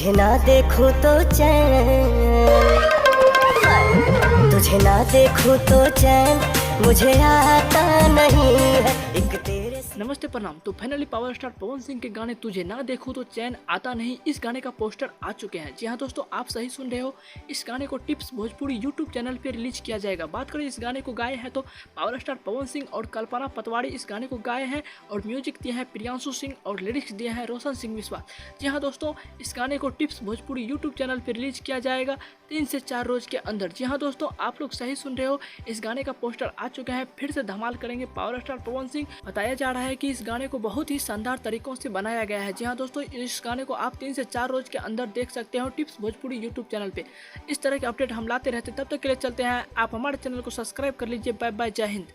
तुझे ना देखूं तो चैन, तुझे ना देखूं तो चैन मुझे आता नहीं है। एक तेरे नमस्ते प्रणाम। तो finally power star Pawan Singh के गाने तुझे ना देखूं तो चैन आता नहीं, इस गाने का पोस्टर आ चुके हैं। जी हाँ दोस्तों, आप सही सुन रहे हो। इस गाने को टिप्स भोजपुरी यूट्यूब चैनल पे रिलीज किया जाएगा। बात करें इस गाने को गाए हैं तो पावर स्टार पवन सिंह और कल्पना पतवारी इस गाने को गाए हैं और म्यूजिक दिया है प्रियांशु सिंह और लिरिक्स दिया है रोशन सिंह विश्वास। जी हाँ दोस्तों, इस गाने को टिप्स भोजपुरी यूट्यूब चैनल पर रिलीज किया जाएगा 3 से 4 रोज के अंदर। जी हाँ दोस्तों, आप लोग सही सुन रहे हो। इस गाने का पोस्टर आ चुका है। फिर से धमाल करेंगे पावर स्टार पवन सिंह। बताया जा रहा है कि इस गाने को बहुत ही शानदार तरीकों से बनाया गया है। जी हाँ दोस्तों, इस गाने को आप 3 से 4 रोज के अंदर देख सकते हो टिप्स भोजपुरी यूट्यूब चैनल पे। इस तरह के अपडेट हम लाते रहते, तब तक के लिए चलते हैं। आप हमारे चैनल को सब्सक्राइब कर लीजिए। बाय बाय, जय हिंद।